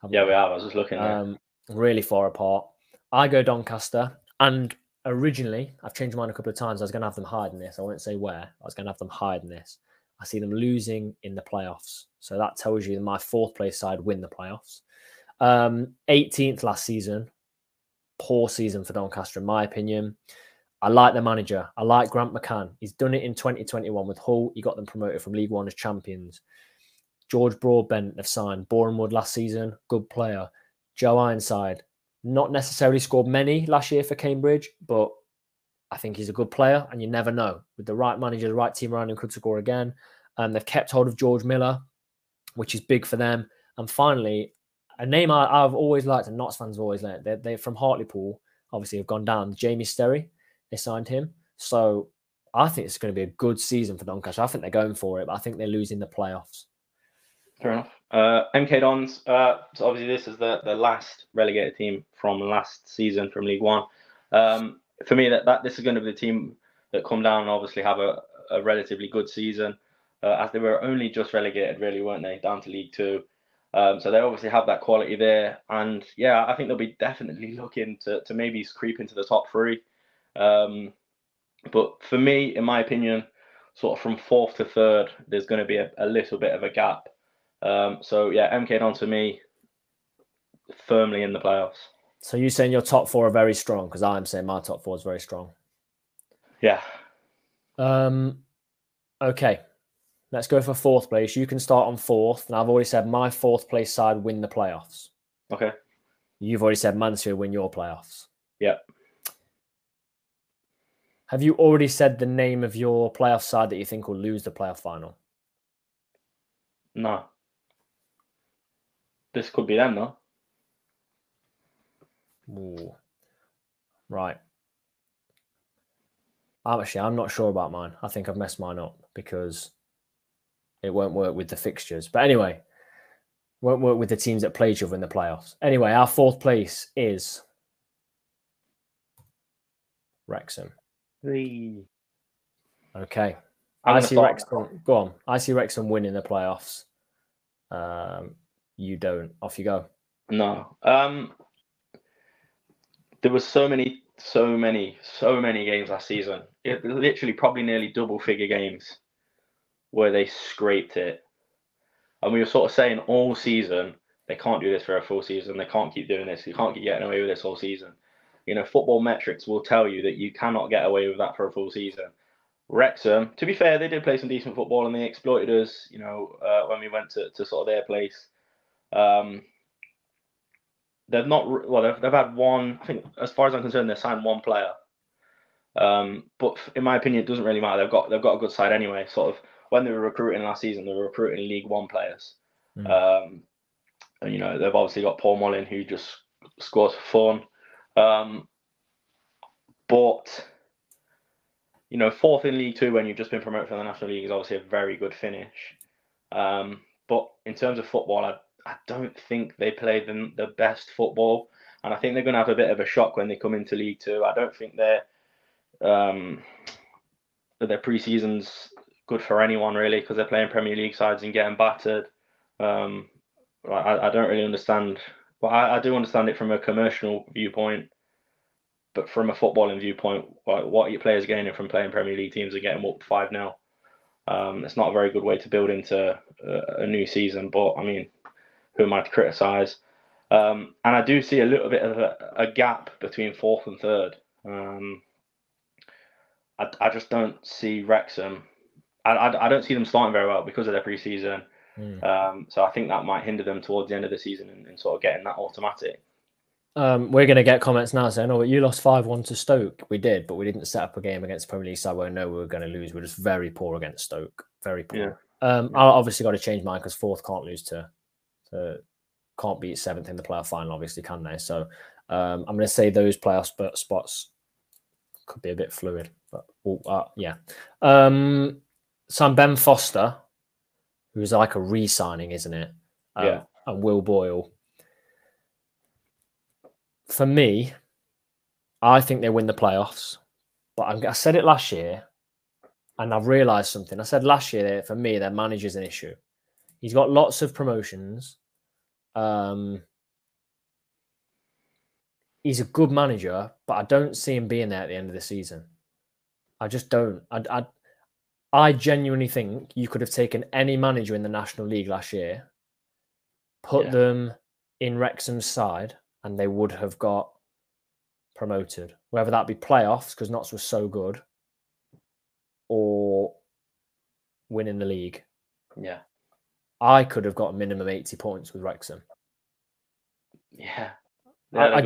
S2: Yeah, we have. I was just looking there.
S1: Really far apart. I go Doncaster, and originally, I've changed mine a couple of times. I was going to have them higher than this. I won't say where. I was going to have them higher than this. I see them losing in the playoffs. So that tells you that my 4th place side win the playoffs. 18th last season. Poor season for Doncaster, in my opinion. I like the manager. I like Grant McCann. He's done it in 2021 with Hull. He got them promoted from League One as champions. George Broadbent have signed. Bournemouth last season, good player. Joe Ironside, not necessarily scored many last year for Cambridge, but I think he's a good player, and you never know. With the right manager, the right team around him, could score again. They've kept hold of George Miller, which is big for them. And finally, a name I've always liked, and Notts fans have always liked, they're from Hartlepool, obviously have gone down. Jamie Sterry, they signed him. So I think it's going to be a good season for Doncaster. I think they're going for it, but I think they're losing the playoffs.
S2: Fair enough. MK Dons, so obviously this is the last relegated team from last season from League One. For me, that this is going to be the team that come down and obviously have a relatively good season, as they were only just relegated, really, weren't they, down to League Two. So they obviously have that quality there. And yeah, I think they'll be definitely looking to maybe creep into the top 3. But for me, in my opinion, sort of from 4th to 3rd, there's going to be a little bit of a gap. So yeah, MK Dons to me, firmly in the playoffs.
S1: So you're saying your top 4 are very strong, because I'm saying my top 4 is very strong.
S2: Yeah.
S1: Okay. Let's go for 4th place. You can start on 4th. And I've already said my 4th place side win the playoffs.
S2: Okay.
S1: You've already said Mansfield win your playoffs.
S2: Yeah.
S1: Have you already said the name of your playoff side that you think will lose the playoff final?
S2: No. This could be them, though.
S1: Ooh. Right. I'm not sure about mine. I think I've messed mine up because it won't work with the fixtures. But anyway, won't work with the teams that play each other in the playoffs. Anyway, our 4th place is Wrexham.
S2: Okay.
S1: I see Wrexham. Go on. I see Wrexham winning the playoffs. You don't. Off you go.
S2: No. There was so many games last season. It literally probably nearly double-figure games where they scraped it. And we were sort of saying all season, they can't do this for a full season. They can't keep doing this. You can't keep getting away with this all season. Football metrics will tell you that you cannot get away with that for a full season. Wrexham, to be fair, they did play some decent football and they exploited us, when we went to sort of their place. They've had one, I think, as far as I'm concerned, they've signed one player. But in my opinion, it doesn't really matter. They've got a good side anyway. Sort of when they were recruiting last season, they were recruiting League One players. And they've obviously got Paul Mullin, who just scores for fun. But 4th in League Two when you've just been promoted from the National League is obviously a very good finish. But But in terms of football, I don't think they play the best football, and I think they're going to have a bit of a shock when they come into League Two. I don't think their pre-season's good for anyone really, because they're playing Premier League sides and getting battered. I don't really understand. Well, I do understand it from a commercial viewpoint, but from a footballing viewpoint, what are your players gaining from playing Premier League teams and getting up 5-0? It's not a very good way to build into a new season. But I mean, who am I to criticise? And I do see a little bit of a gap between fourth and third. I just don't see Wrexham. I don't see them starting very well because of their pre-season. So I think that might hinder them towards the end of the season and sort of getting that automatic.
S1: We're going to get comments now saying, "Oh, you lost 5-1 to Stoke." We did, but we didn't set up a game against Premier League side where we know we were going to lose. We're just very poor against Stoke. Very poor. I obviously got to change mine because fourth can't lose to can't beat seventh in the playoff final, obviously, can they? So I'm going to say those playoff spots could be a bit fluid, but yeah. Sam Ben Foster, who's like a re-signing, isn't it?
S2: Yeah.
S1: And Will Boyle. For me, I think they win the playoffs. But I said it last year, and I've realised something. I said last year, for me, their manager's an issue. He's got lots of promotions. He's a good manager, but I don't see him being there at the end of the season. I just don't. I genuinely think you could have taken any manager in the National League last year, put them in Wrexham's side, and they would have got promoted. Whether that be playoffs, because Notts was so good, or winning the league.
S2: Yeah.
S1: I could have got a minimum 80 points with Wrexham.
S2: Yeah.
S1: I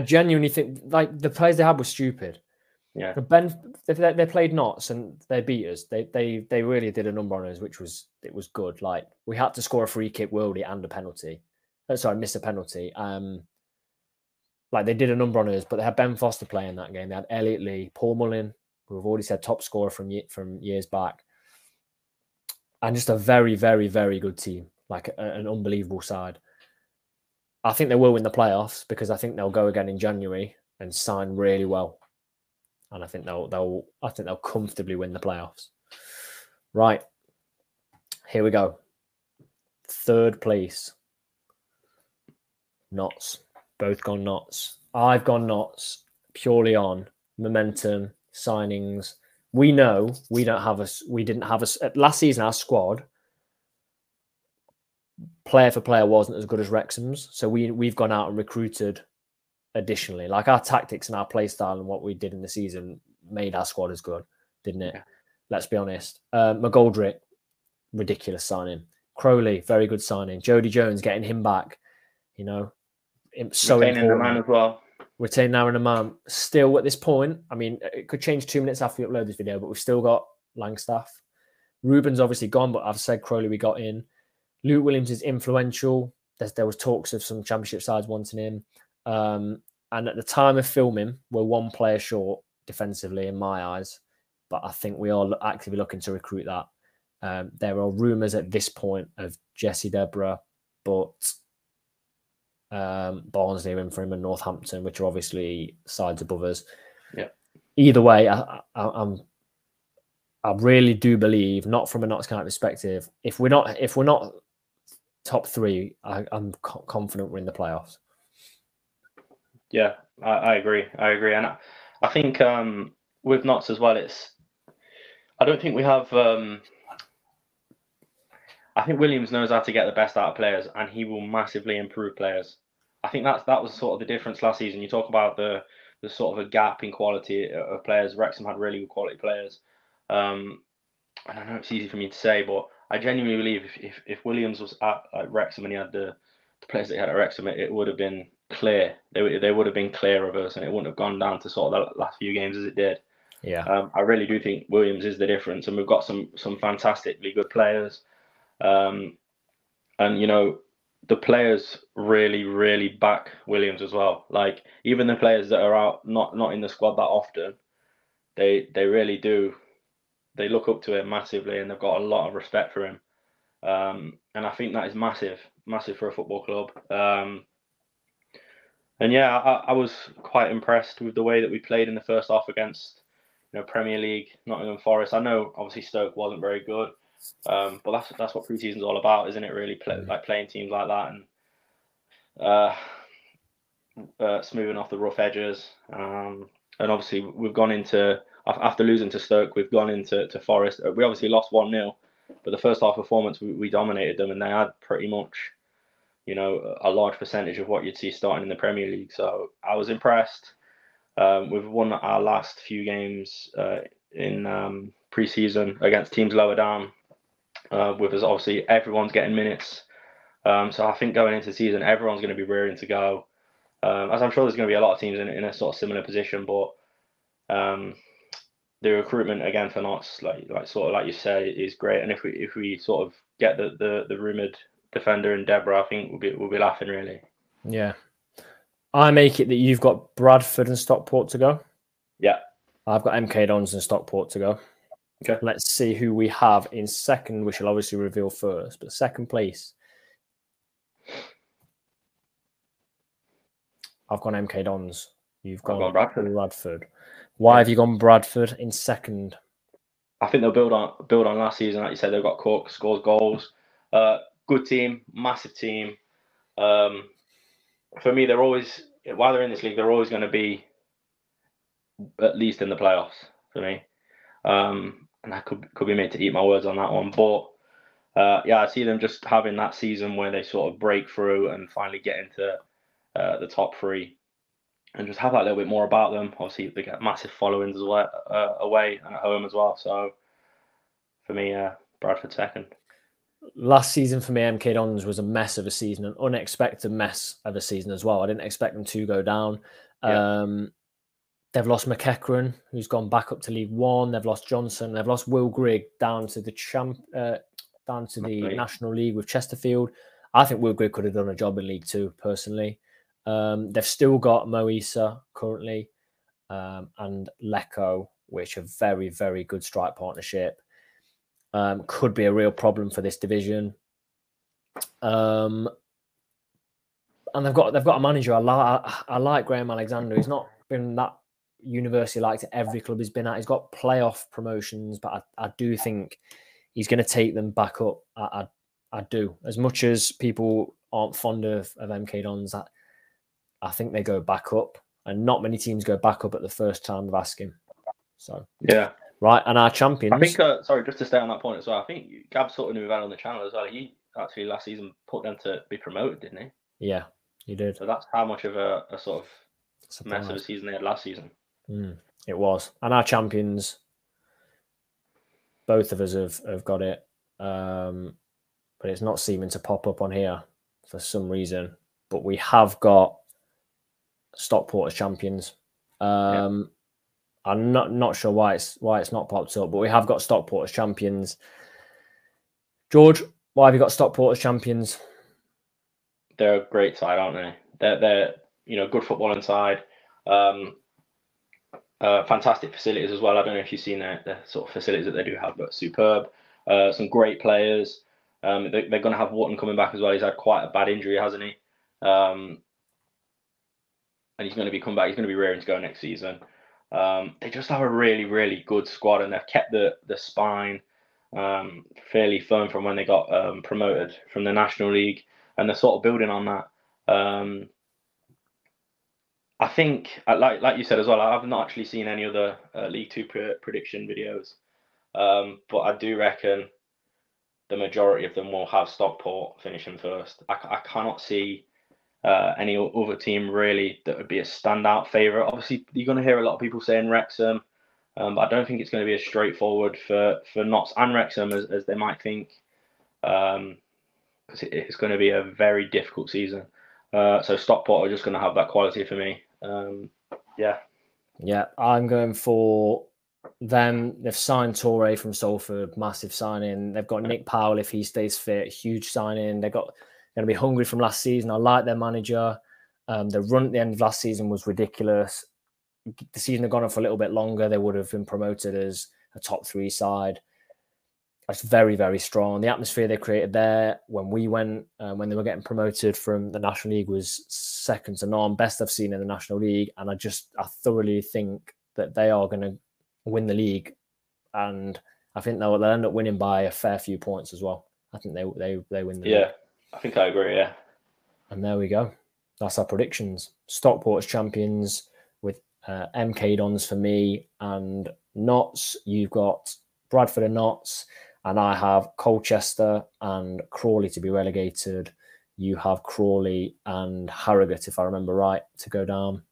S1: genuinely think like the players they had were stupid.
S2: Yeah.
S1: They played Notts and they beat us. They really did a number on us, which was good. Like we had to score a free kick worldie and a penalty. Miss a penalty. Like they did a number on us, but they had Ben Foster playing that game. They had Elliot Lee, Paul Mullin, who we've already said top scorer from years back, and just a very, very, very good team. Like an unbelievable side. I think they will win the playoffs because I think they'll go again in January and sign really well, and I think they'll comfortably win the playoffs. Right, here we go. Third place, Notts. Both gone Notts. I've gone Notts purely on momentum, signings. We know we didn't have last season. Our squad, player for player, wasn't as good as Wrexham's. So we've gone out and recruited additionally. Like our tactics and our play style and what we did in the season made our squad as good, didn't it? Yeah. Let's be honest. McGoldrick, ridiculous signing. Crowley, very good signing. Jody Jones, getting him back. You know, so
S2: retaining important. The man as well.
S1: Retaining Aaron and man. Still at this point, I mean, it could change 2 minutes after we upload this video, but we've still got Langstaff. Ruben's obviously gone, but I've said Crowley we got in. Luke Williams is influential. There was talks of some championship sides wanting him. And at the time of filming, we're one player short defensively in my eyes, but I think we are actively looking to recruit that. There are rumours at this point of Jesse Deborah, but Barnsley are in for him and Northampton, which are obviously sides above us.
S2: Yeah.
S1: Either way, I really do believe, not from a Notts County perspective, if we're not top 3, I'm confident we're in the playoffs.
S2: Yeah, I agree. And I think with Notts as well, I don't think we have. I think Williams knows how to get the best out of players, and he will massively improve players. I think that was sort of the difference last season. You talk about the sort of a gap in quality of players. Wrexham had really good quality players. And I know it's easy for me to say, but I genuinely believe if Williams was at Wrexham and he had the players that he had at Wrexham, it would have been clear. They would have been clear of us, and it wouldn't have gone down to sort of the last few games as it did.
S1: Yeah.
S2: I really do think Williams is the difference, and we've got some fantastically good players. And you know, the players really, really back Williams as well. Like even the players that are out not in the squad that often, they really do. They look up to him massively, and they've got a lot of respect for him. And I think that is massive for a football club. And yeah, I was quite impressed with the way that we played in the first half against, Premier League, Nottingham Forest. I know obviously Stoke wasn't very good, but that's what pre-season's all about, isn't it? Really, like playing teams like that and smoothing off the rough edges. And obviously we've gone into, after losing to Stoke, we've gone into Forest. We obviously lost 1-0, but the first half performance we dominated them, and they had pretty much, a large percentage of what you'd see starting in the Premier League. So I was impressed. We've won our last few games in pre-season against teams lower down. With us, obviously, everyone's getting minutes. So I think going into the season, everyone's going to be rearing to go. As I'm sure there's going to be a lot of teams in a sort of similar position, but the recruitment again for Notts, like you say, is great. And if we sort of get the rumoured defender in Deborah, I think we'll be laughing really.
S1: Yeah. I make it that you've got Bradford and Stockport to go.
S2: Yeah.
S1: I've got MK Dons and Stockport to go.
S2: Okay.
S1: Let's see who we have in second, which will obviously reveal first. But second place, I've gone MK Dons. You've gone Bradford. Why have you gone Bradford in second?
S2: I think they'll build on last season. Like you said, they've got Cook, scores goals. Good team, massive team. For me, they're always, while they're in this league, they're always going to be at least in the playoffs for me. And I could be made to eat my words on that one. But yeah, I see them just having that season where they sort of break through and finally get into the top three and just have that little bit more about them. Obviously, they get massive followings as well, away and at home as well. So for me, Bradford second.
S1: Last season for me, MK Dons was a mess of a season, an unexpected mess of a season as well. I didn't expect them to go down. Yeah. They've lost McEachran, who's gone back up to League One. They've lost Johnson. They've lost Will Grigg down to the National League with Chesterfield. I think Will Grigg could have done a job in League Two, personally. They've still got Mo Issa currently and Lecco, which are very, very good strike partnership. Could be a real problem for this division. And they've got a manager. I like Graham Alexander. He's not been that universally liked at every club he's been at. He's got playoff promotions, but I do think he's going to take them back up. I do. As much as people aren't fond of MK Dons, I think they go back up, and not many teams go back up at the first time of asking. So
S2: yeah.
S1: Right, and our champions.
S2: I think, sorry, just to stay on that point as well, I think Gab Sutton, who we've had on the channel as well, he actually last season put them to be promoted, didn't he?
S1: Yeah, he did.
S2: So that's how much of a sort of mess of a season they had last season.
S1: It was. And our champions, both of us have got it, but it's not seeming to pop up on here for some reason. But we have got Stockport as champions. I'm not sure why it's not popped up, but we have got Stockport as champions. George, why have you got Stockport as champions?
S2: They're a great side, aren't they? They're good footballing side. Fantastic facilities as well. I don't know if you've seen the sort of facilities that they do have, but superb. Some great players. They're going to have Wharton coming back as well. He's had quite a bad injury, hasn't he? And he's going to be coming back. He's going to be raring to go next season. They just have a really, really good squad, and they've kept the spine fairly firm from when they got promoted from the National League, and they're sort of building on that. I think, like you said as well, I've not actually seen any other League Two prediction videos, but I do reckon the majority of them will have Stockport finishing first. I cannot see any other team really that would be a standout favourite. Obviously, you're going to hear a lot of people saying Wrexham, but I don't think it's going to be as straightforward for Notts and Wrexham as they might think, because it's going to be a very difficult season. So Stockport are just going to have that quality for me.
S1: Yeah, I'm going for them. They've signed Torre from Salford, massive signing. They've got Nick Powell if he stays fit, huge signing. They've got going to be hungry from last season. I like their manager. The run at the end of last season was ridiculous. The season had gone on for a little bit longer, they would have been promoted as a top three side. That's very, very strong. The atmosphere they created there when we went, when they were getting promoted from the National League, was second to none. Best I've seen in the National League. And I thoroughly think that they are going to win the league. And I think they'll end up winning by a fair few points as well. I think they win the league.
S2: Yeah, I think I agree, yeah.
S1: And there we go. That's our predictions. Stockport's champions with MK Dons for me, and Notts. You've got Bradford and Notts, and I have Colchester and Crawley to be relegated. You have Crawley and Harrogate, if I remember right, to go down.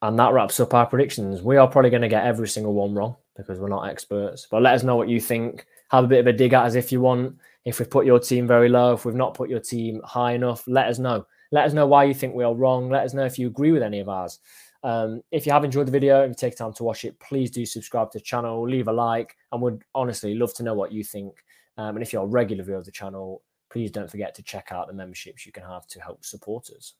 S1: And that wraps up our predictions. We are probably going to get every single one wrong because we're not experts. But let us know what you think. Have a bit of a dig at us if you want. If we've put your team very low, if we've not put your team high enough, let us know. Let us know why you think we are wrong. Let us know if you agree with any of ours. If you have enjoyed the video and you take time to watch it, please do subscribe to the channel, leave a like, and would honestly love to know what you think. And if you're a regular viewer of the channel, please don't forget to check out the memberships you can have to help support us.